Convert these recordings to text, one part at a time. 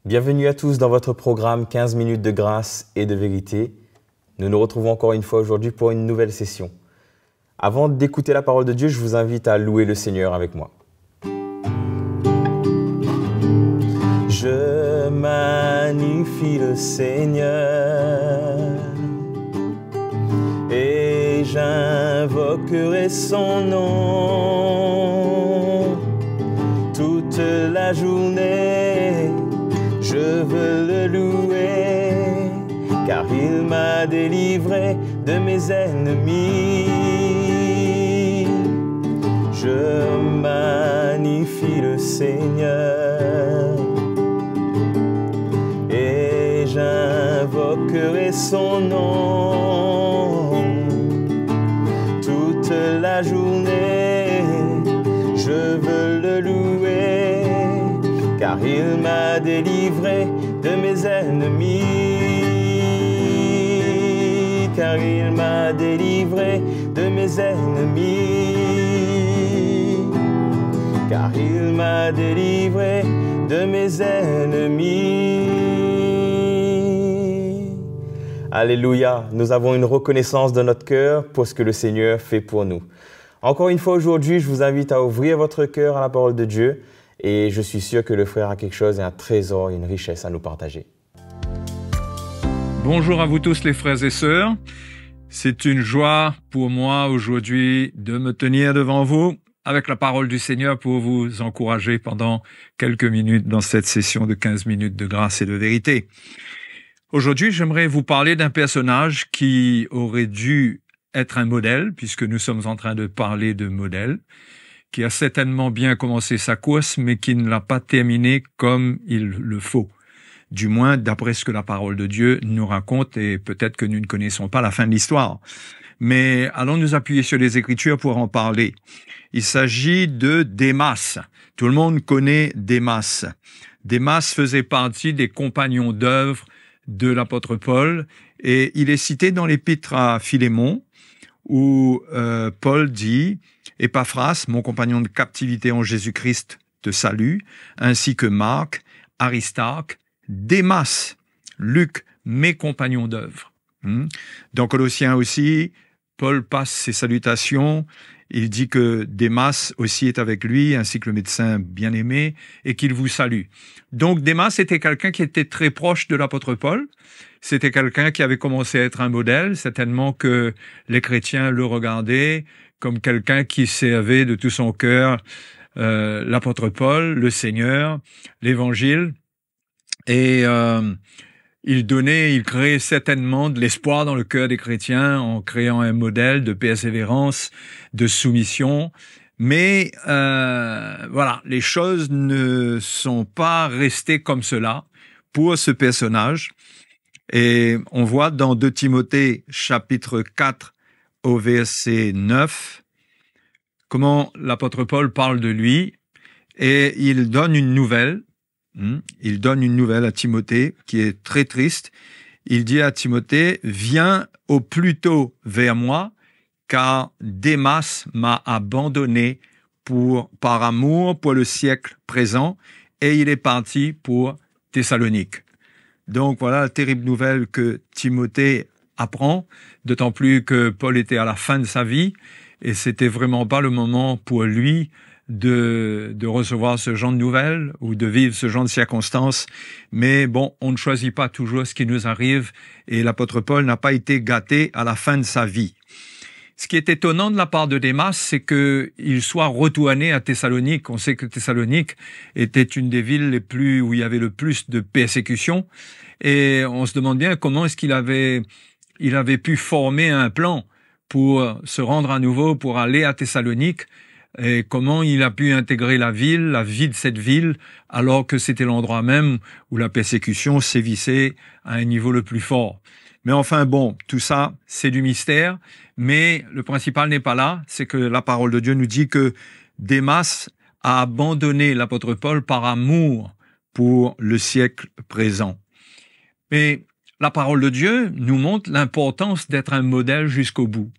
Bienvenue à tous dans votre programme 15 minutes de grâce et de vérité. Nous nous retrouvons encore une fois aujourd'hui pour une nouvelle session. Avant d'écouter la parole de Dieu, je vous invite à louer le Seigneur avec moi. Je magnifie le Seigneur et j'invoquerai son nom toute la journée. Je veux le louer, car il m'a délivré de mes ennemis. Je magnifie le Seigneur et j'invoquerai son nom toute la journée. Je veux le louer, car il m'a délivré de mes ennemis, car il m'a délivré de mes ennemis, car il m'a délivré de mes ennemis. Alléluia, nous avons une reconnaissance dans notre cœur pour ce que le Seigneur fait pour nous. Encore une fois aujourd'hui, je vous invite à ouvrir votre cœur à la parole de Dieu. Et je suis sûr que le frère a quelque chose, un trésor, une richesse à nous partager. Bonjour à vous tous les frères et sœurs. C'est une joie pour moi aujourd'hui de me tenir devant vous avec la parole du Seigneur pour vous encourager pendant quelques minutes dans cette session de 15 minutes de grâce et de vérité. Aujourd'hui, j'aimerais vous parler d'un personnage qui aurait dû être un modèle, puisque nous sommes en train de parler de modèle, qui a certainement bien commencé sa course, mais qui ne l'a pas terminée comme il le faut. Du moins, d'après ce que la parole de Dieu nous raconte, et peut-être que nous ne connaissons pas la fin de l'histoire. Mais allons nous appuyer sur les Écritures pour en parler. Il s'agit de Démas. Tout le monde connaît Démas. Démas faisait partie des compagnons d'œuvre de l'apôtre Paul, et il est cité dans l'épître à Philémon, où Paul dit « Épaphras, mon compagnon de captivité en Jésus-Christ, te salue, ainsi que Marc, Aristarque, Démas, Luc, mes compagnons d'œuvre. » Dans Colossiens aussi, Paul passe ses salutations. Il dit que Démas aussi est avec lui, ainsi que le médecin bien-aimé, et qu'il vous salue. Donc Démas était quelqu'un qui était très proche de l'apôtre Paul. C'était quelqu'un qui avait commencé à être un modèle, certainement que les chrétiens le regardaient comme quelqu'un qui servait de tout son cœur l'apôtre Paul, le Seigneur, l'Évangile. Et il créait certainement de l'espoir dans le cœur des chrétiens en créant un modèle de persévérance, de soumission. Mais voilà, les choses ne sont pas restées comme cela pour ce personnage. Et on voit dans 2 Timothée chapitre 4 au verset 9 comment l'apôtre Paul parle de lui et il donne une nouvelle. Il donne une nouvelle à Timothée qui est très triste. Il dit à Timothée, « Viens au plus tôt vers moi, car Démas m'a abandonné par amour pour le siècle présent, et il est parti pour Thessalonique. » Donc voilà la terrible nouvelle que Timothée apprend, d'autant plus que Paul était à la fin de sa vie, et c'était vraiment pas le moment pour lui de recevoir ce genre de nouvelles ou de vivre ce genre de circonstances. Mais bon, on ne choisit pas toujours ce qui nous arrive et l'apôtre Paul n'a pas été gâté à la fin de sa vie. Ce qui est étonnant de la part de Démas, c'est qu'il soit retourné à Thessalonique. On sait que Thessalonique était une des villes où il y avait le plus de persécutions et on se demande bien comment est-ce qu'il avait pu former un plan pour se rendre à nouveau, pour aller à Thessalonique. Et comment il a pu intégrer la vie de cette ville, alors que c'était l'endroit même où la persécution sévissait à un niveau le plus fort. Mais enfin bon, tout ça, c'est du mystère, mais le principal n'est pas là, c'est que la parole de Dieu nous dit que Démas a abandonné l'apôtre Paul par amour pour le siècle présent. Mais la parole de Dieu nous montre l'importance d'être un modèle jusqu'au bout.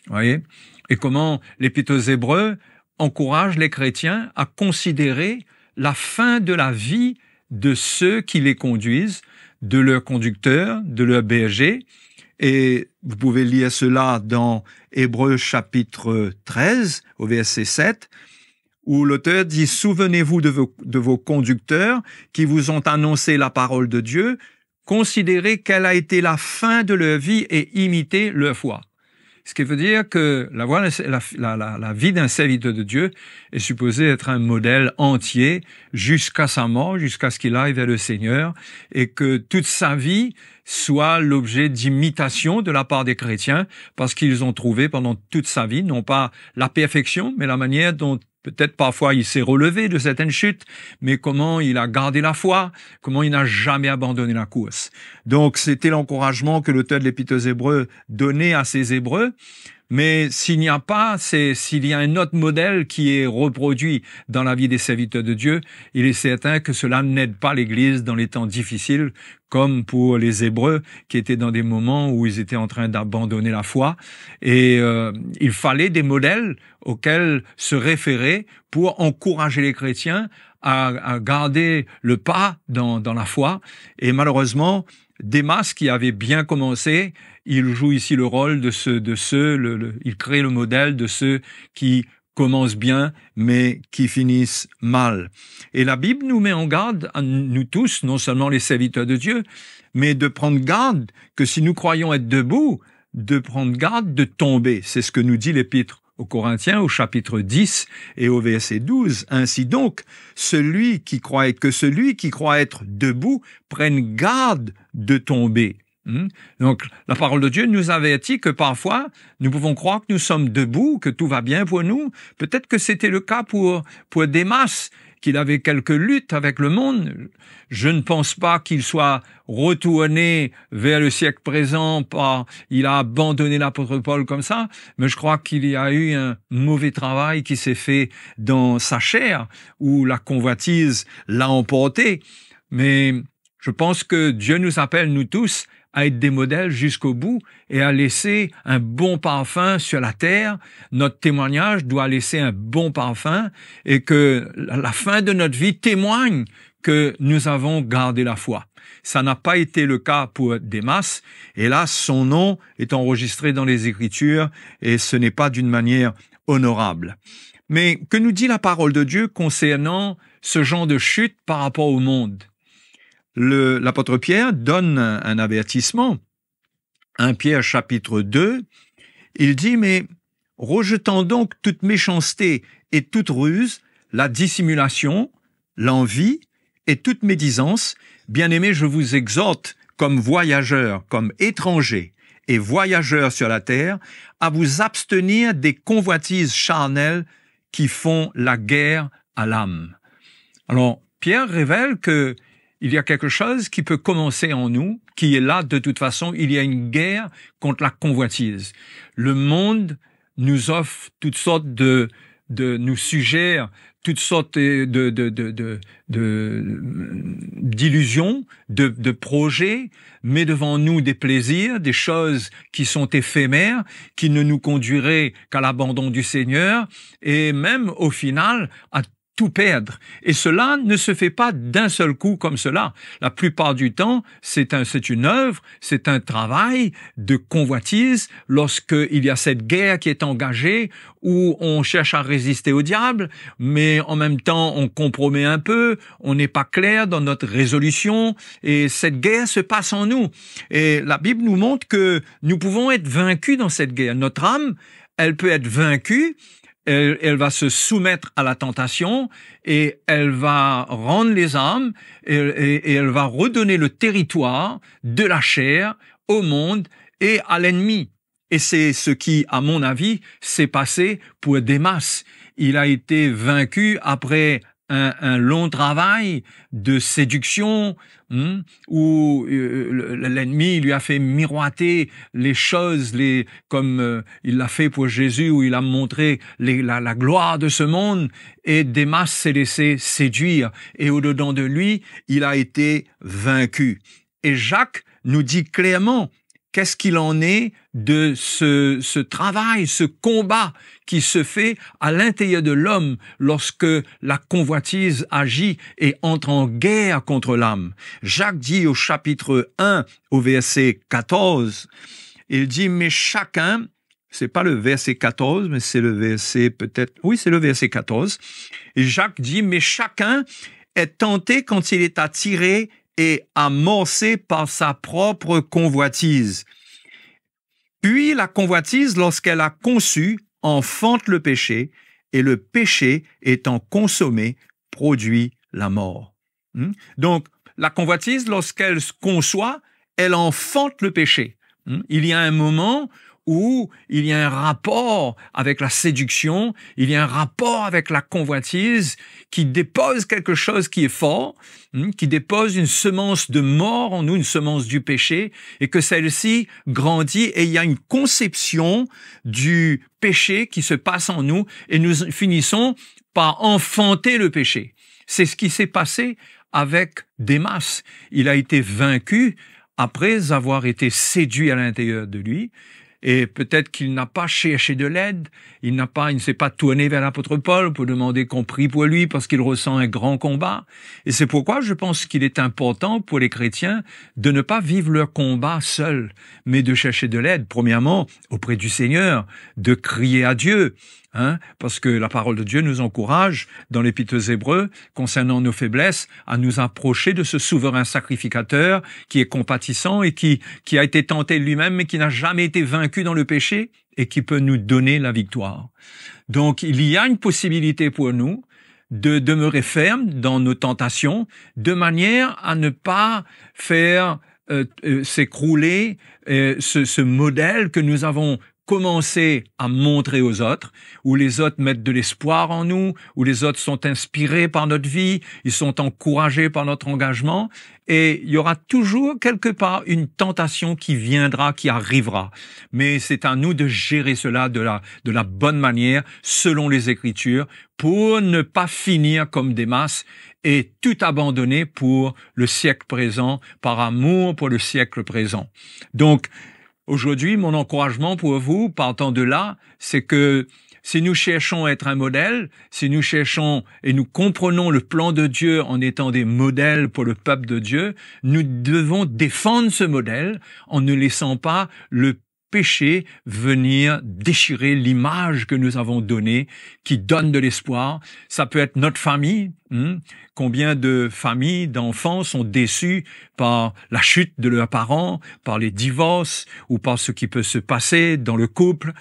Voyez ? Et comment l'Épître aux Hébreux encourage les chrétiens à considérer la fin de la vie de ceux qui les conduisent, de leurs conducteurs, de leurs bergers. Et vous pouvez lire cela dans Hébreux chapitre 13, au verset 7, où l'auteur dit « Souvenez-vous de vos conducteurs qui vous ont annoncé la parole de Dieu, considérez quelle a été la fin de leur vie et imitez leur foi. » Ce qui veut dire que la vie d'un serviteur de Dieu est supposée être un modèle entier jusqu'à sa mort, jusqu'à ce qu'il aille vers le Seigneur, et que toute sa vie soit l'objet d'imitation de la part des chrétiens, parce qu'ils ont trouvé pendant toute sa vie, non pas la perfection, mais la manière dont peut-être parfois il s'est relevé de certaines chutes, mais comment il a gardé la foi, comment il n'a jamais abandonné la course. Donc c'était l'encouragement que l'auteur de l'Épître aux Hébreux donnait à ses Hébreux. Mais s'il y a un autre modèle qui est reproduit dans la vie des serviteurs de Dieu, il est certain que cela n'aide pas l'Église dans les temps difficiles, comme pour les Hébreux qui étaient dans des moments où ils étaient en train d'abandonner la foi. Et il fallait des modèles auxquels se référer pour encourager les chrétiens à garder le pas dans la foi. Et malheureusement, Démas, qui avait bien commencé, il joue ici le rôle il crée le modèle de ceux qui commencent bien, mais qui finissent mal. Et la Bible nous met en garde, nous tous, non seulement les serviteurs de Dieu, mais de prendre garde que si nous croyons être debout, de prendre garde de tomber. C'est ce que nous dit l'Épître aux Corinthiens, au chapitre 10 et au verset 12. Ainsi donc, celui qui croit être debout prenne garde de tomber. Donc, la parole de Dieu nous avertit que parfois, nous pouvons croire que nous sommes debout, que tout va bien pour nous. Peut-être que c'était le cas pour Démas, qu'il avait quelques luttes avec le monde. Je ne pense pas qu'il soit retourné vers le siècle présent, il a abandonné l'apôtre Paul comme ça, mais je crois qu'il y a eu un mauvais travail qui s'est fait dans sa chair, où la convoitise l'a emporté. Mais je pense que Dieu nous appelle, nous tous, à être des modèles jusqu'au bout et à laisser un bon parfum sur la terre. Notre témoignage doit laisser un bon parfum et que la fin de notre vie témoigne que nous avons gardé la foi. Ça n'a pas été le cas pour Démas. Et là, son nom est enregistré dans les Écritures et ce n'est pas d'une manière honorable. Mais que nous dit la parole de Dieu concernant ce genre de chute par rapport au monde? L'apôtre Pierre donne un avertissement. 1 Pierre chapitre 2, il dit « Mais rejetant donc toute méchanceté et toute ruse, la dissimulation, l'envie et toute médisance, bien-aimés, je vous exhorte comme voyageurs, comme étrangers et voyageurs sur la terre, à vous abstenir des convoitises charnelles qui font la guerre à l'âme. » Alors, Pierre révèle que il y a quelque chose qui peut commencer en nous, qui est là de toute façon. Il y a une guerre contre la convoitise. Le monde nous offre toutes sortes nous suggère toutes sortes d'illusions, de projets, met devant nous des plaisirs, des choses qui sont éphémères, qui ne nous conduiraient qu'à l'abandon du Seigneur, et même au final à tout perdre. Et cela ne se fait pas d'un seul coup comme cela. La plupart du temps, c'est une œuvre, c'est un travail de convoitise lorsqu'il y a cette guerre qui est engagée où on cherche à résister au diable, mais en même temps, on compromet un peu, on n'est pas clair dans notre résolution et cette guerre se passe en nous. Et la Bible nous montre que nous pouvons être vaincus dans cette guerre. Notre âme, elle peut être vaincue. Elle va se soumettre à la tentation et elle va rendre les armes et elle va redonner le territoire de la chair au monde et à l'ennemi. Et c'est ce qui, à mon avis, s'est passé pour Démas. Il a été vaincu après un long travail de séduction, où l'ennemi lui a fait miroiter les choses, comme il l'a fait pour Jésus, où il a montré la gloire de ce monde, et Démas s'est laissé séduire, et au-dedans de lui, il a été vaincu. Et Jacques nous dit clairement qu'est-ce qu'il en est de ce travail, ce combat qui se fait à l'intérieur de l'homme lorsque la convoitise agit et entre en guerre contre l'âme. Jacques dit au chapitre 1, au verset 14, il dit, mais chacun, c'est pas le verset 14, mais c'est le verset peut-être, oui, c'est le verset 14, et Jacques dit, mais chacun est tenté quand il est attiré et amorcé par sa propre convoitise. Puis la convoitise, lorsqu'elle a conçu, enfante le péché, et le péché, étant consommé, produit la mort. Donc, la convoitise, lorsqu'elle se conçoit, elle enfante le péché. Il y a un moment où il y a un rapport avec la séduction, il y a un rapport avec la convoitise qui dépose quelque chose qui est fort, qui dépose une semence de mort en nous, une semence du péché, et que celle-ci grandit et il y a une conception du péché qui se passe en nous et nous finissons par enfanter le péché. C'est ce qui s'est passé avec Démas. Il a été vaincu après avoir été séduit à l'intérieur de lui. Et peut-être qu'il n'a pas cherché de l'aide, il ne s'est pas tourné vers l'apôtre Paul pour demander qu'on prie pour lui parce qu'il ressent un grand combat. Et c'est pourquoi je pense qu'il est important pour les chrétiens de ne pas vivre leur combat seuls, mais de chercher de l'aide, premièrement, auprès du Seigneur, de crier à Dieu, parce que la parole de Dieu nous encourage, dans l'Épître aux Hébreux, concernant nos faiblesses, à nous approcher de ce souverain sacrificateur qui est compatissant et qui a été tenté lui-même, mais qui n'a jamais été vaincu dans le péché et qui peut nous donner la victoire. Donc, il y a une possibilité pour nous de demeurer ferme dans nos tentations, de manière à ne pas faire s'écrouler ce modèle que nous avons commencer à montrer aux autres, où les autres mettent de l'espoir en nous, où les autres sont inspirés par notre vie, ils sont encouragés par notre engagement, et il y aura toujours quelque part une tentation qui viendra, qui arrivera. Mais c'est à nous de gérer cela de la bonne manière, selon les Écritures, pour ne pas finir comme Démas et tout abandonner pour le siècle présent, par amour pour le siècle présent. Donc, aujourd'hui, mon encouragement pour vous, partant de là, c'est que si nous cherchons à être un modèle, si nous cherchons et nous comprenons le plan de Dieu en étant des modèles pour le peuple de Dieu, nous devons défendre ce modèle en ne laissant pas le péché venir déchirer l'image que nous avons donnée, qui donne de l'espoir. Ça peut être notre famille. Combien de familles, d'enfants sont déçus par la chute de leurs parents, par les divorces ou par ce qui peut se passer dans le couple.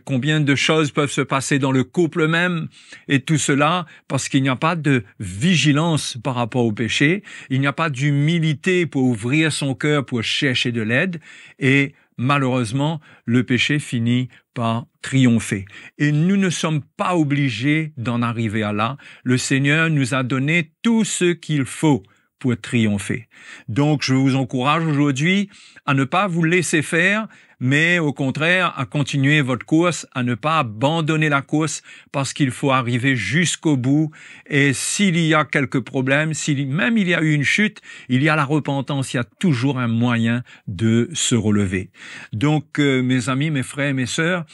Combien de choses peuvent se passer dans le couple même, et tout cela parce qu'il n'y a pas de vigilance par rapport au péché, il n'y a pas d'humilité pour ouvrir son cœur pour chercher de l'aide, et malheureusement, le péché finit par triompher. Et nous ne sommes pas obligés d'en arriver à là. Le Seigneur nous a donné tout ce qu'il faut pour triompher. Donc, je vous encourage aujourd'hui à ne pas vous laisser faire, mais au contraire, à continuer votre course, à ne pas abandonner la course, parce qu'il faut arriver jusqu'au bout. Et s'il y a quelques problèmes, même il y a eu une chute, il y a la repentance, il y a toujours un moyen de se relever. Donc, mes amis, mes frères et mes sœurs,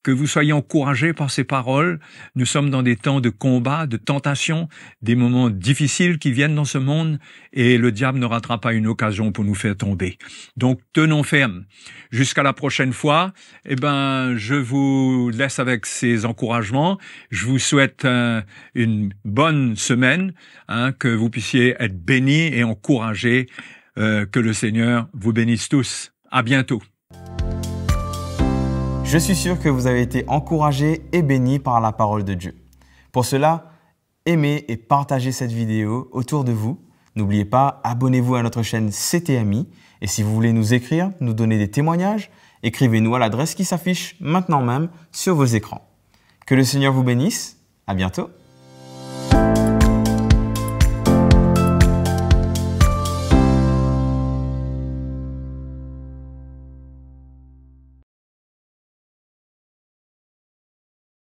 que vous soyez encouragés par ces paroles. Nous sommes dans des temps de combat, de tentation, des moments difficiles qui viennent dans ce monde, et le diable ne ratera pas une occasion pour nous faire tomber. Donc, tenons ferme. Jusqu'à la prochaine fois, je vous laisse avec ces encouragements. Je vous souhaite une bonne semaine, que vous puissiez être bénis et encouragés. Que le Seigneur vous bénisse tous. À bientôt. Je suis sûr que vous avez été encouragés et bénis par la parole de Dieu. Pour cela, aimez et partagez cette vidéo autour de vous. N'oubliez pas, abonnez-vous à notre chaîne CTMI. Et si vous voulez nous écrire, nous donner des témoignages, écrivez-nous à l'adresse qui s'affiche maintenant même sur vos écrans. Que le Seigneur vous bénisse. À bientôt.